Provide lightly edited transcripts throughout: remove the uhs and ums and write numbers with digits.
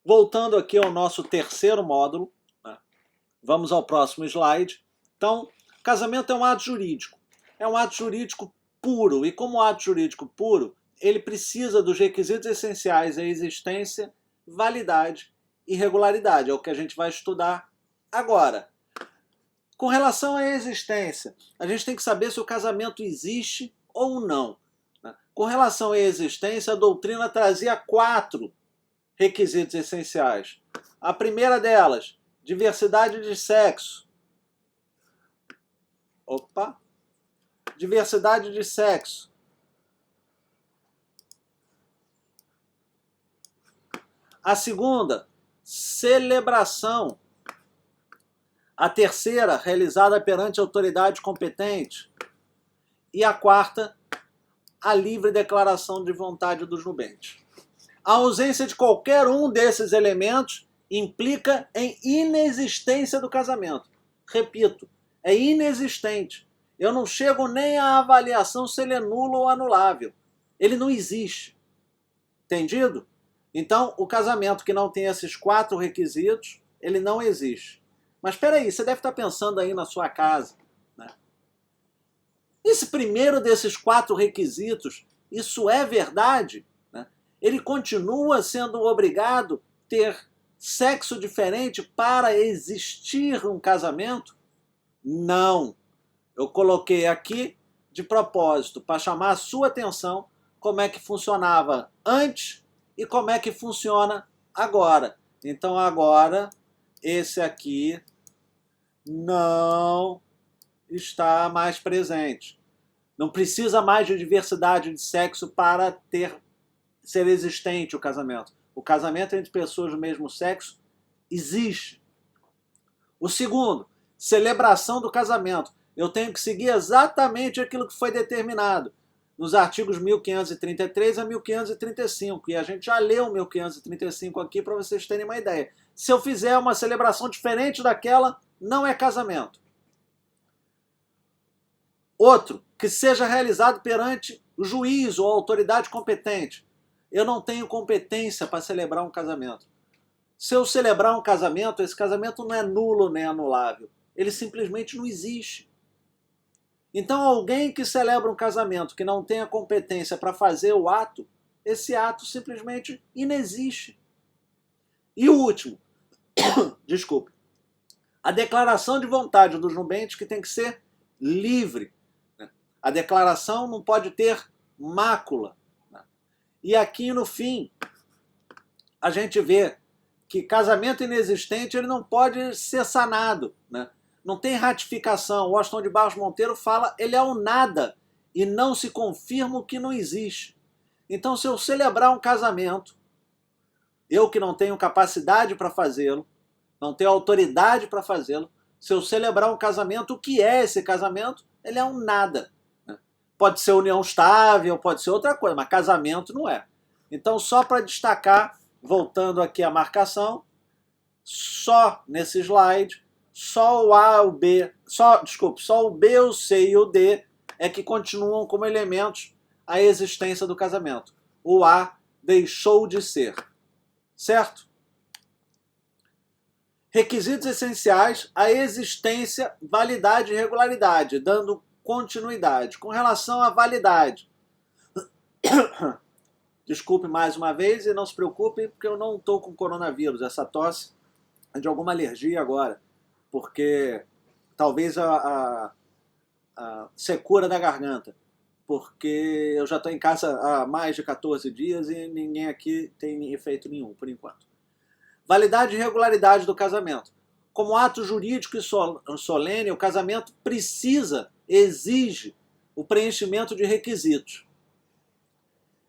Voltando aqui ao nosso terceiro módulo, né? Vamos ao próximo slide. Então, casamento é um ato jurídico. É um ato jurídico puro. E como ato jurídico puro, ele precisa dos requisitos essenciais à existência, validade e regularidade. É o que a gente vai estudar agora. Com relação à existência, a gente tem que saber se o casamento existe ou não. Com relação à existência, a doutrina trazia 4 requisitos essenciais. A primeira delas, diversidade de sexo. Diversidade de sexo. A segunda, celebração. A terceira, realizada perante autoridade competente. E a quarta, a livre declaração de vontade dos nubentes. A ausência de qualquer um desses elementos implica em inexistência do casamento. Repito, é inexistente. Eu não chego nem à avaliação se ele é nulo ou anulável. Ele não existe. Entendido? Então, o casamento que não tem esses 4 requisitos, ele não existe. Mas espera aí, você deve estar pensando aí na sua casa, né? Esse primeiro desses 4 requisitos, isso é verdade? Ele continua sendo obrigado a ter sexo diferente para existir um casamento? Não. Eu coloquei aqui de propósito para chamar a sua atenção como é que funcionava antes e como é que funciona agora. Então agora esse aqui não está mais presente. Não precisa mais de diversidade de sexo para ser existente o casamento. O casamento entre pessoas do mesmo sexo existe. O segundo, celebração do casamento. Eu tenho que seguir exatamente aquilo que foi determinado nos artigos 1533 a 1535. E a gente já leu 1535 aqui para vocês terem uma ideia. Se eu fizer uma celebração diferente daquela, não é casamento. Outro, que seja realizado perante o juiz ou a autoridade competente. Eu não tenho competência para celebrar um casamento. Se eu celebrar um casamento, esse casamento não é nulo nem anulável. Ele simplesmente não existe. Então, alguém que celebra um casamento que não tenha competência para fazer o ato, esse ato simplesmente inexiste. E o último, desculpe, a declaração de vontade dos nubentes que tem que ser livre. A declaração não pode ter mácula. E aqui no fim, a gente vê que casamento inexistente ele não pode ser sanado, né? Não tem ratificação. O Washington de Barros Monteiro fala, ele é o nada e não se confirma o que não existe. Então, se eu celebrar um casamento, eu que não tenho capacidade para fazê-lo, não tenho autoridade para fazê-lo, se eu celebrar um casamento, o que é esse casamento? Ele é um nada. Pode ser união estável, pode ser outra coisa, mas casamento não é. Então, só para destacar, voltando aqui à marcação, só nesse slide, só o A, o B, só o B, o C e o D é que continuam como elementos à existência do casamento. O A deixou de ser. Certo? Requisitos essenciais à existência, validade e regularidade, dando continuidade. Com relação à validade, desculpe mais uma vez e não se preocupe porque eu não estou com coronavírus. Essa tosse é de alguma alergia agora, porque talvez a secura da garganta, porque eu já estou em casa há mais de 14 dias e ninguém aqui tem efeito nenhum, por enquanto. Validade e regularidade do casamento. Como ato jurídico e solene, o casamento exige o preenchimento de requisitos.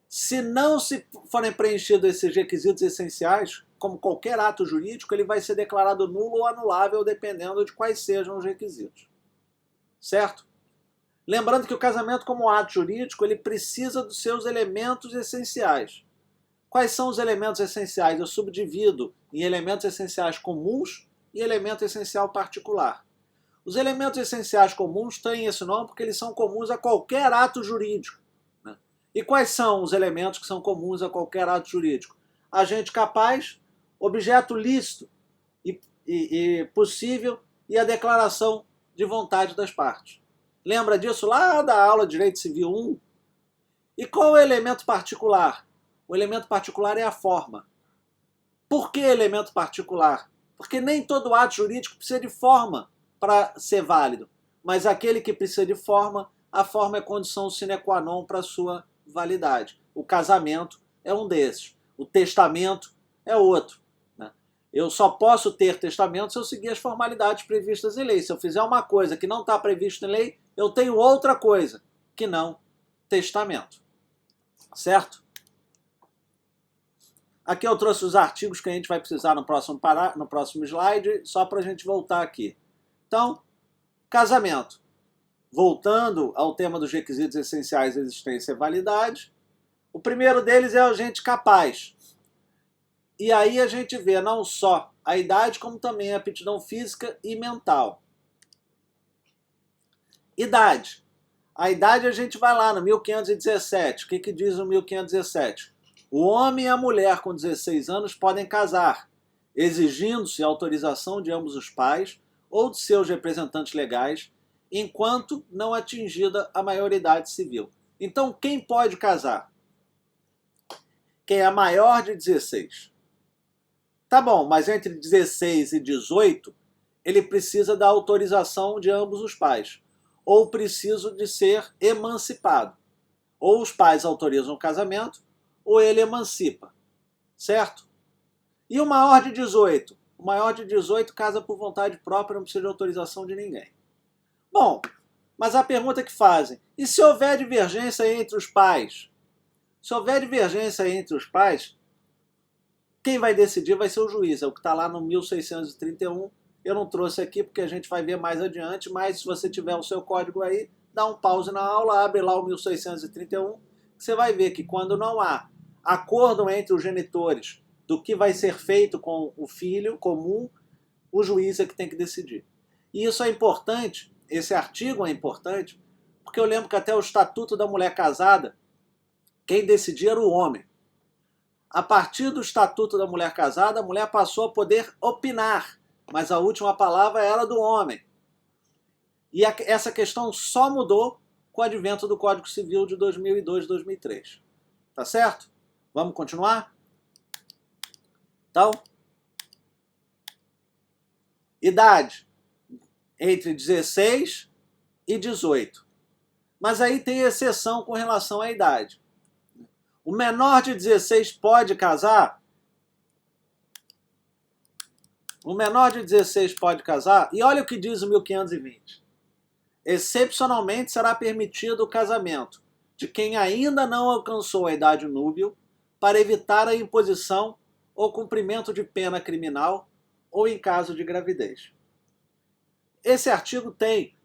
Se não se forem preenchidos esses requisitos essenciais, como qualquer ato jurídico, ele vai ser declarado nulo ou anulável, dependendo de quais sejam os requisitos. Certo? Lembrando que o casamento, como ato jurídico, ele precisa dos seus elementos essenciais. Quais são os elementos essenciais? Eu subdivido em elementos essenciais comuns e elemento essencial particular. Os elementos essenciais comuns têm esse nome porque eles são comuns a qualquer ato jurídico. E quais são os elementos que são comuns a qualquer ato jurídico? Agente capaz, objeto lícito e possível e a declaração de vontade das partes. Lembra disso lá da aula de Direito Civil 1? E qual é o elemento particular? O elemento particular é a forma. Por que elemento particular? Porque nem todo ato jurídico precisa de forma para ser válido, mas aquele que precisa de forma, a forma é condição sine qua non para sua validade. O casamento é um desses. O testamento é outro. Né? Eu só posso ter testamento se eu seguir as formalidades previstas em lei. Se eu fizer uma coisa que não está prevista em lei, eu tenho outra coisa que não testamento. Certo? Aqui eu trouxe os artigos que a gente vai precisar no próximo slide, só para a gente voltar aqui. Então, casamento. Voltando ao tema dos requisitos essenciais de existência e validade, o primeiro deles é o agente capaz. E aí a gente vê não só a idade, como também a aptidão física e mental. Idade. A idade a gente vai lá no 1517. O que diz o 1517? O homem e a mulher com 16 anos podem casar, exigindo-se autorização de ambos os pais ou de seus representantes legais, enquanto não atingida a maioridade civil. Então, quem pode casar? Quem é maior de 16. Tá bom, mas entre 16 e 18, ele precisa da autorização de ambos os pais, ou precisa de ser emancipado. Ou os pais autorizam o casamento, ou ele emancipa, certo? E o maior de 18? O maior de 18 casa por vontade própria, não precisa de autorização de ninguém. Bom, mas a pergunta que fazem, e se houver divergência entre os pais? Se houver divergência entre os pais, quem vai decidir vai ser o juiz, é o que está lá no 1631. Eu não trouxe aqui porque a gente vai ver mais adiante, mas se você tiver o seu código aí, dá um pause na aula, abre lá o 1631, você vai ver que quando não há acordo entre os genitores do que vai ser feito com o filho comum, o juiz é que tem que decidir. E isso é importante, esse artigo é importante, porque eu lembro que até o Estatuto da Mulher Casada, quem decidia era o homem. A partir do Estatuto da Mulher Casada, a mulher passou a poder opinar, mas a última palavra era do homem. E essa questão só mudou com o advento do Código Civil de 2002 e 2003. Tá certo? Vamos continuar? Então, idade entre 16 e 18. Mas aí tem exceção com relação à idade. O menor de 16 pode casar? O menor de 16 pode casar? E olha o que diz o 1520. Excepcionalmente será permitido o casamento de quem ainda não alcançou a idade núbil para evitar a imposição ou cumprimento de pena criminal ou em caso de gravidez. Esse artigo tem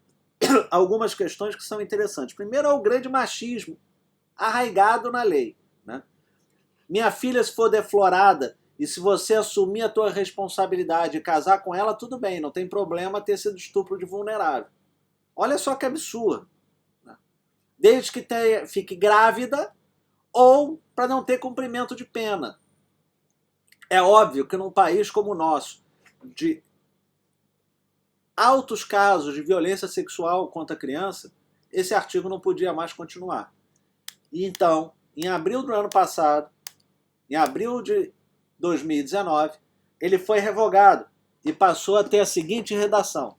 algumas questões que são interessantes. Primeiro é o grande machismo arraigado na lei. Né? Minha filha, se for deflorada e se você assumir a tua responsabilidade e casar com ela, tudo bem, não tem problema ter sido estupro de vulnerável. Olha só que absurdo. Né? Desde que fique grávida ou para não ter cumprimento de pena. É óbvio que num país como o nosso, de altos casos de violência sexual contra a criança, esse artigo não podia mais continuar. E então, em abril do ano passado, em abril de 2019, ele foi revogado e passou a ter a seguinte redação: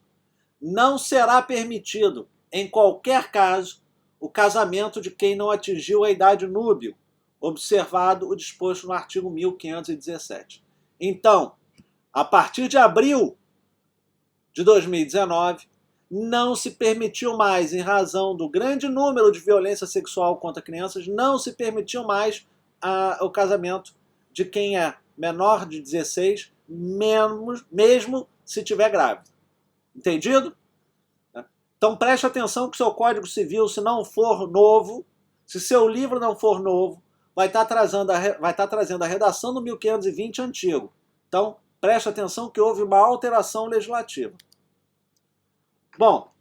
não será permitido, em qualquer caso, o casamento de quem não atingiu a idade núbil, observado o disposto no artigo 1517. Então, a partir de abril de 2019, não se permitiu mais, em razão do grande número de violência sexual contra crianças, não se permitiu mais o casamento de quem é menor de 16, mesmo se tiver grávida. Entendido? Então preste atenção que o seu Código Civil, se não for novo, se seu livro não for novo, vai estar trazendo a redação do 1520 antigo. Então preste atenção que houve uma alteração legislativa. Bom,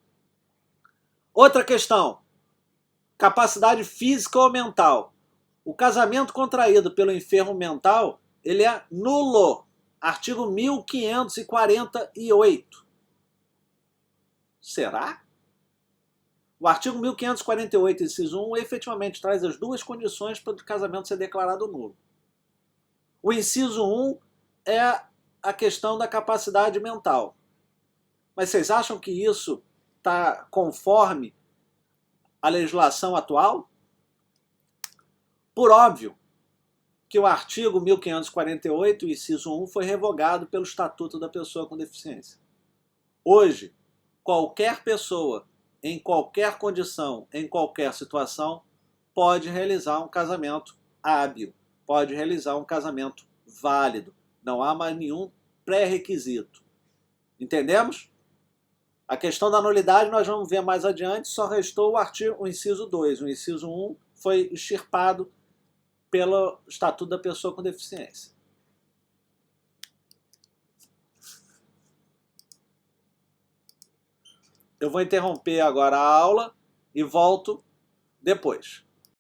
outra questão, capacidade física ou mental. O casamento contraído pelo enfermo mental, ele é nulo. Artigo 1548. Será? O artigo 1548, inciso 1, efetivamente traz as duas condições para o casamento ser declarado nulo. O inciso 1 é a questão da capacidade mental. Mas vocês acham que isso está conforme a legislação atual? Por óbvio que o artigo 1548, inciso 1, foi revogado pelo Estatuto da Pessoa com Deficiência. Hoje, qualquer pessoa, em qualquer condição, em qualquer situação, pode realizar um casamento hábil, pode realizar um casamento válido. Não há mais nenhum pré-requisito. Entendemos? A questão da nulidade nós vamos ver mais adiante, só restou o inciso 2. O inciso 1 foi extirpado pelo Estatuto da Pessoa com Deficiência. Eu vou interromper agora a aula e volto depois.